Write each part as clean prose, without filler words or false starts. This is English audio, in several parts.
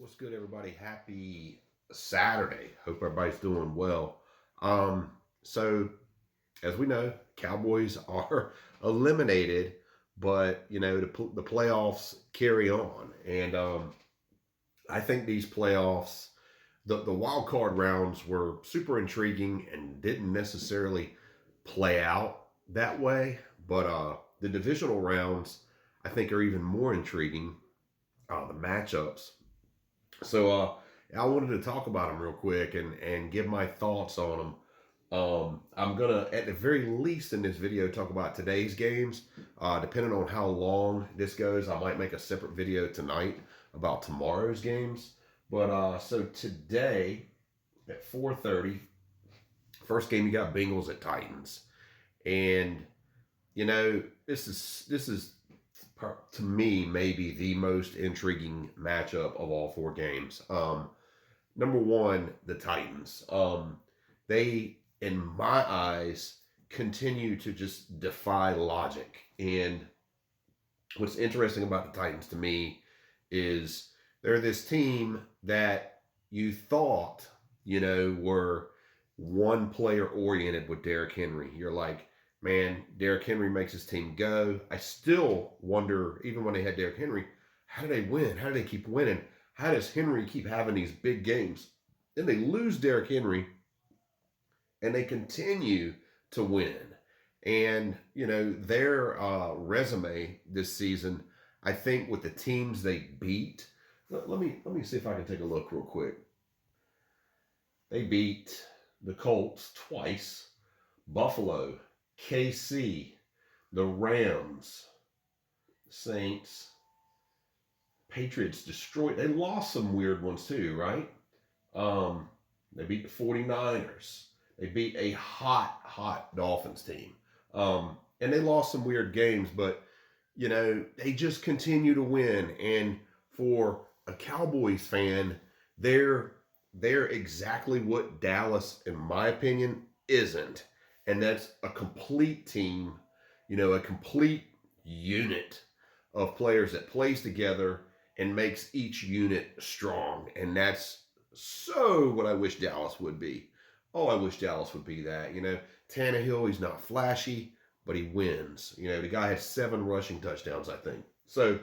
What's good, everybody? Happy Saturday. Hope everybody's doing well. So as we know, Cowboys are eliminated, but the playoffs carry on, and I think these playoffs, the wild card rounds were super intriguing and didn't necessarily play out that way, but the divisional rounds I think are even more intriguing. The matchups so I wanted to talk about them real quick and give my thoughts on them. I'm gonna, at the very least, in this video, talk about today's games. Depending on how long this goes, I might make a separate video tonight about tomorrow's games. But so today at 4:30, first game you got Bengals at Titans, and this is to me maybe the most intriguing matchup of all four games. Number one, the Titans. They, in my eyes, continue to just defy logic. And what's interesting about the Titans to me is they're this team that you thought, were one player oriented with Derrick Henry. You're like, man, Derrick Henry makes his team go. I still wonder, even when they had Derrick Henry, how do they win? How do they keep winning? How does Henry keep having these big games? Then they lose Derrick Henry and they continue to win. And, their resume this season, I think with the teams they beat, let me see if I can take a look real quick. They beat the Colts twice, Buffalo, KC, the Rams, Saints, Patriots destroyed. They lost some weird ones too, right? They beat the 49ers. They beat a hot Dolphins team. And they lost some weird games, but they just continue to win. And for a Cowboys fan, they're exactly what Dallas, in my opinion, isn't. And that's a complete team, a complete unit of players that plays together and makes each unit strong. And that's so what I wish Dallas would be. Oh, I wish Dallas would be that. Tannehill, he's not flashy, but he wins. The guy had 7 rushing touchdowns, I think. So,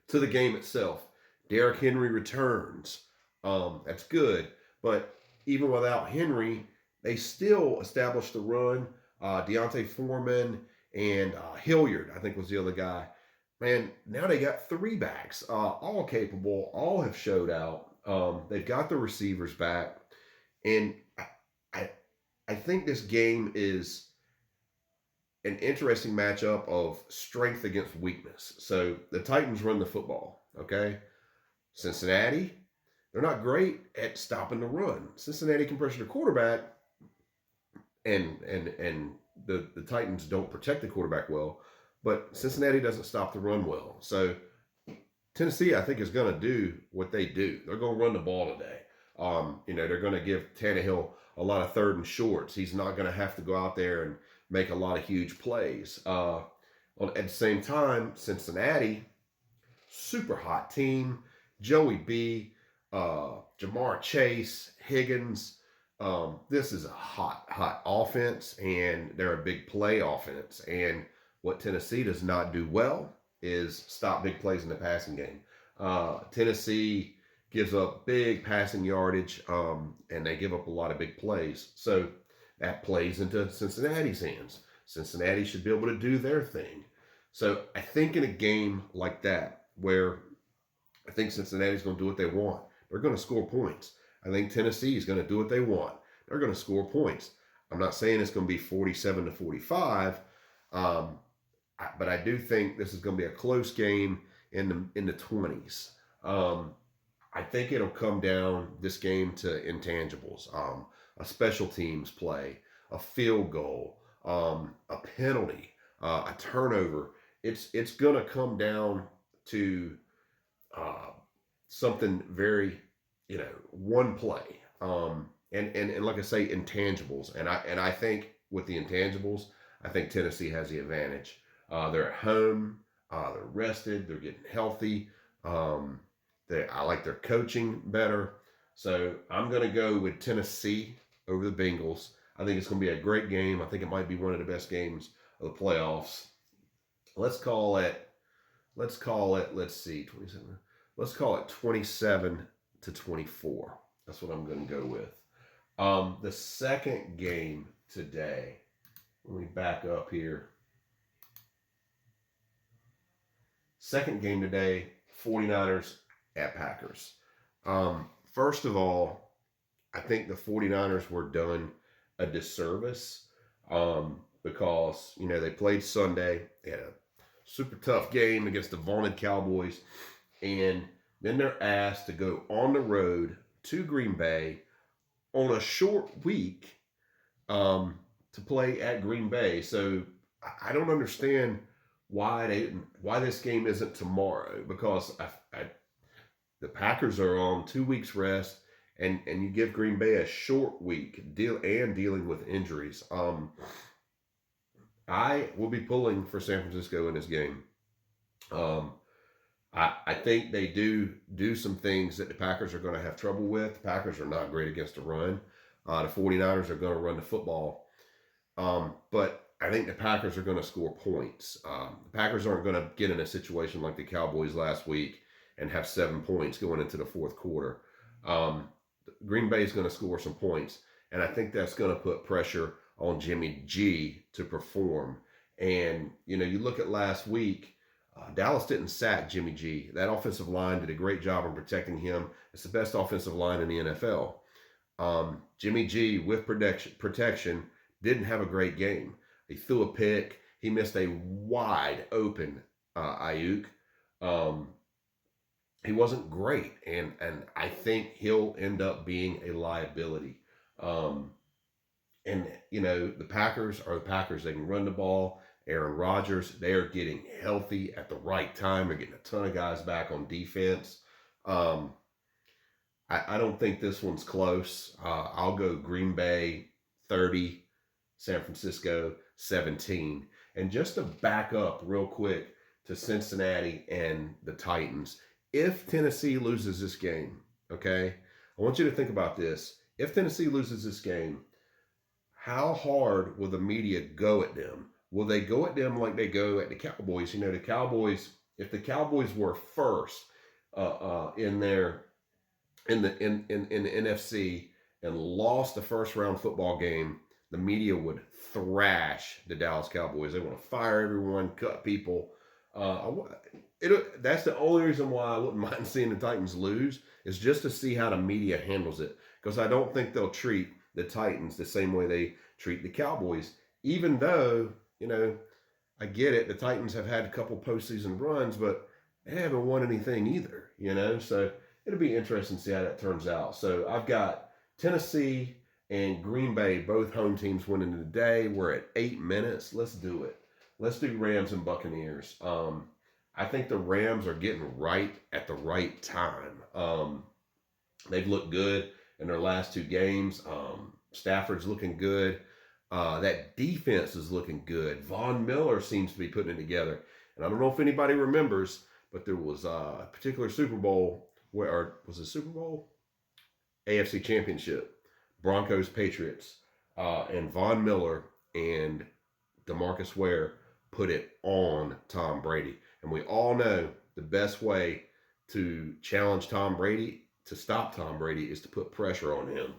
to the game itself, Derrick Henry returns. That's good. But even without Henry, they still established the run. Deontay Foreman and Hilliard, I think, was the other guy. Man, now they got 3 backs, all capable, all have showed out. They've got the receivers back, and I, I think this game is an interesting matchup of strength against weakness. So the Titans run the football, okay? Cincinnati, they're not great at stopping the run. Cincinnati can pressure the quarterback, and the Titans don't protect the quarterback well, but Cincinnati doesn't stop the run well. So Tennessee, I think, is going to do what they do. They're going to run the ball today. They're going to give Tannehill a lot of third and shorts. He's not going to have to go out there and make a lot of huge plays. At the same time, Cincinnati, super hot team. Joey B, Jamar Chase, Higgins. This is a hot offense, and they're a big play offense. And what Tennessee does not do well is stop big plays in the passing game. Tennessee gives up big passing yardage, and they give up a lot of big plays. So that plays into Cincinnati's hands. Cincinnati should be able to do their thing. So I think in a game like that, where I think Cincinnati's going to do what they want, they're going to score points. I think Tennessee is going to do what they want. They're going to score points. I'm not saying it's going to be 47-45, but I do think this is going to be a close game in the 20s. I think it'll come down this game to intangibles, a special teams play, a field goal, a penalty, a turnover. It's going to come down to something very, one play. And like I say, intangibles. And I think with the intangibles, I think Tennessee has the advantage. They're at home. They're rested. They're getting healthy. I like their coaching better. So I'm going to go with Tennessee over the Bengals. I think it's going to be a great game. I think it might be one of the best games of the playoffs. Let's call it. Let's call it. Let's see, 27. Let's call it 27-24. That's what I'm going to go with. The second game today. Let me back up here. Second game today, 49ers at Packers. First of all, I think the 49ers were done a disservice because, they played Sunday. They had a super tough game against the vaunted Cowboys. And then they're asked to go on the road to Green Bay on a short week to play at Green Bay. So I don't understand why this game isn't tomorrow, because the Packers are on 2 weeks rest, and you give Green Bay a short week dealing with injuries. I will be pulling for San Francisco in this game. I think they do some things that the Packers are going to have trouble with. The Packers are not great against the run. The 49ers are going to run the football. But I think the Packers are going to score points. The Packers aren't going to get in a situation like the Cowboys last week and have 7 points going into the fourth quarter. Green Bay is going to score some points, and I think that's going to put pressure on Jimmy G to perform. And, you look at last week, Dallas didn't sack Jimmy G. That offensive line did a great job in protecting him. It's the best offensive line in the NFL. Jimmy G, with protection, didn't have a great game. He threw a pick. He missed a wide open Ayuk. He wasn't great, and I think he'll end up being a liability. And the Packers are the Packers. They can run the ball. Aaron Rodgers, they are getting healthy at the right time. They're getting a ton of guys back on defense. I don't think this one's close. I'll go Green Bay 30, San Francisco 17. And just to back up real quick to Cincinnati and the Titans, if Tennessee loses this game, okay, I want you to think about this. If Tennessee loses this game, how hard will the media go at them? Will they go at them like they go at the Cowboys? The Cowboys, if the Cowboys were first in the NFC and lost the first round football game, the media would thrash the Dallas Cowboys. They want to fire everyone, cut people. That's the only reason why I wouldn't mind seeing the Titans lose, is just to see how the media handles it. Because I don't think they'll treat the Titans the same way they treat the Cowboys. Even though, I get it. The Titans have had a couple postseason runs, but they haven't won anything either, So it'll be interesting to see how that turns out. So I've got Tennessee and Green Bay, both home teams winning today. We're at 8 minutes. Let's do it. Let's do Rams and Buccaneers. I think the Rams are getting right at the right time. They've looked good in their last 2 games. Stafford's looking good. That defense is looking good. Von Miller seems to be putting it together. And I don't know if anybody remembers, but there was a particular Super Bowl, was it Super Bowl? AFC Championship, Broncos, Patriots, and Von Miller and DeMarcus Ware put it on Tom Brady. And we all know the best way to challenge Tom Brady, to stop Tom Brady, is to put pressure on him.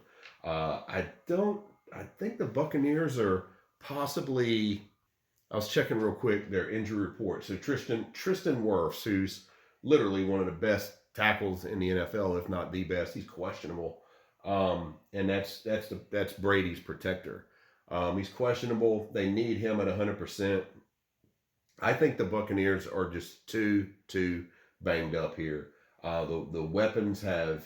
I think the Buccaneers are possibly, I was checking real quick their injury report. So Tristan Wirfs, who's literally one of the best tackles in the NFL, if not the best, he's questionable. And that's Brady's protector. He's questionable. They need him at 100%. I think the Buccaneers are just too banged up here. The weapons have,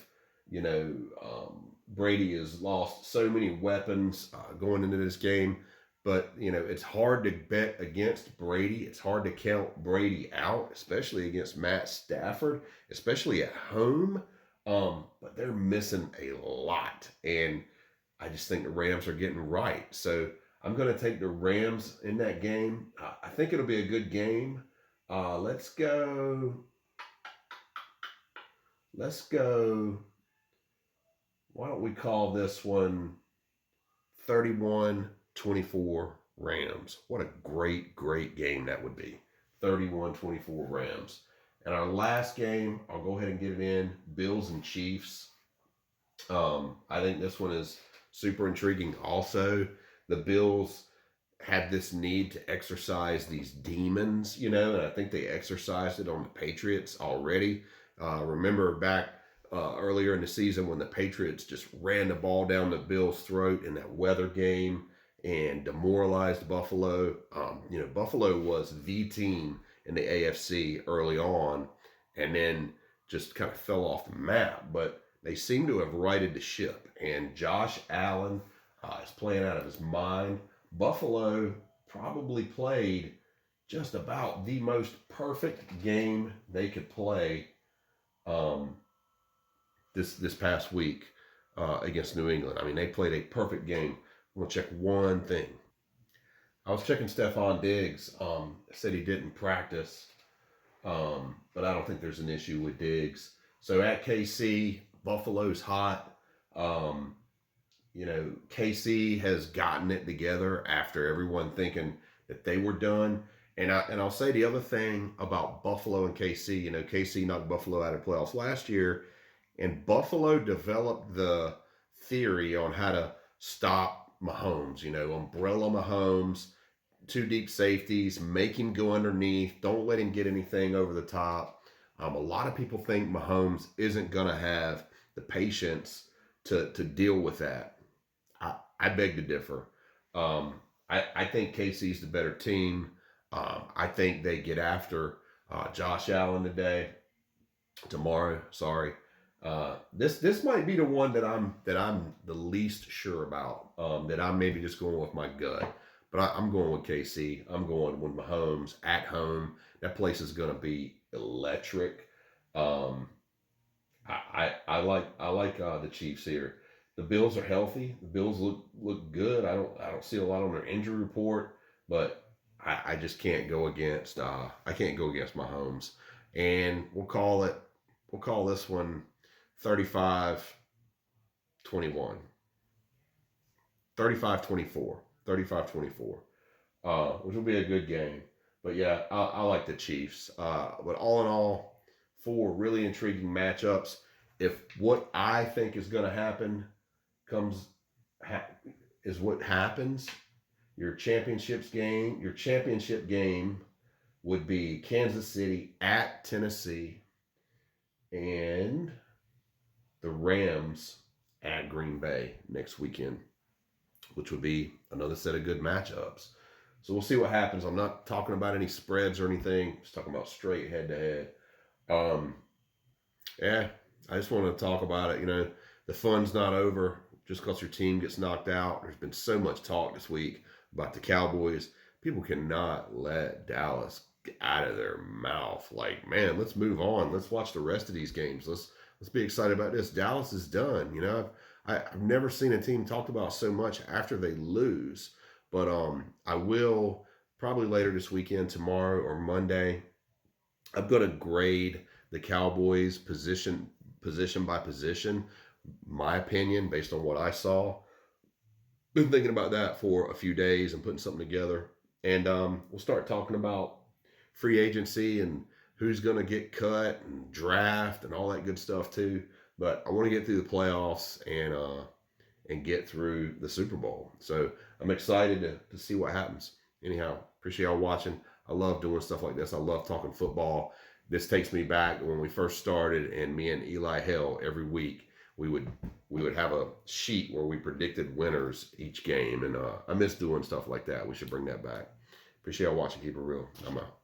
Brady has lost so many weapons going into this game. But, it's hard to bet against Brady. It's hard to count Brady out, especially against Matt Stafford, especially at home. But they're missing a lot. And I just think the Rams are getting right. So I'm going to take the Rams in that game. I think it'll be a good game. Let's go let's go. Why don't we call this one 31-24 Rams? What a great, great game that would be. 31-24 Rams. And our last game, I'll go ahead and get it in, Bills and Chiefs. I think this one is super intriguing also. The Bills had this need to exercise these demons, and I think they exercised it on the Patriots already. Remember back earlier in the season when the Patriots just ran the ball down the Bills' throat in that weather game and demoralized Buffalo. Buffalo was the team in the AFC early on and then just kind of fell off the map. But they seem to have righted the ship, and Josh Allen is playing out of his mind. Buffalo probably played just about the most perfect game they could play this past week against New England. I mean, they played a perfect game. I'm going to check one thing. I was checking Stephon Diggs. Said he didn't practice, but I don't think there's an issue with Diggs. So at KC, Buffalo's hot. KC has gotten it together after everyone thinking that they were done. And I'll say the other thing about Buffalo and KC. KC knocked Buffalo out of playoffs last year, and Buffalo developed the theory on how to stop Mahomes. Umbrella Mahomes, two deep safeties, make him go underneath. Don't let him get anything over the top. A lot of people think Mahomes isn't going to have the patience to deal with that. I beg to differ. I think KC's the better team. I think they get after Josh Allen tomorrow. Sorry. This might be the one that I'm the least sure about. That I'm maybe just going with my gut, but I'm going with KC. I'm going with Mahomes at home. That place is going to be electric. I like the Chiefs here. The Bills are healthy. The Bills look good. I don't see a lot on their injury report, but I just can't go against Mahomes. And we'll call this one 35-21. 35-24. 35-24. Which will be a good game. But yeah, I like the Chiefs. But all in all, 4 really intriguing matchups. If what I think is going to happen is what happens, your championship game would be Kansas City at Tennessee and the Rams at Green Bay next weekend, which would be another set of good matchups. So we'll see what happens. I'm not talking about any spreads or anything. Just talking about straight head-to-head. Yeah, I just want to talk about it. The fun's not over just because your team gets knocked out. There's been so much talk this week about the Cowboys. People cannot let Dallas get out of their mouth. Like, man, let's move on. Let's watch the rest of these games. Let's be excited about this. Dallas is done. I've never seen a team talked about so much after they lose. But I will probably later this weekend, tomorrow or Monday. I'm going to grade the Cowboys position by position, my opinion, based on what I saw. Been thinking about that for a few days and putting something together. And we'll start talking about free agency and who's going to get cut and draft and all that good stuff too. But I want to get through the playoffs and get through the Super Bowl. So I'm excited to see what happens. Anyhow, appreciate y'all watching. I love doing stuff like this. I love talking football. This takes me back to when we first started, and me and Eli Hill every week we would have a sheet where we predicted winners each game, and I miss doing stuff like that. We should bring that back. Appreciate y'all watching. Keep it real. I'm out.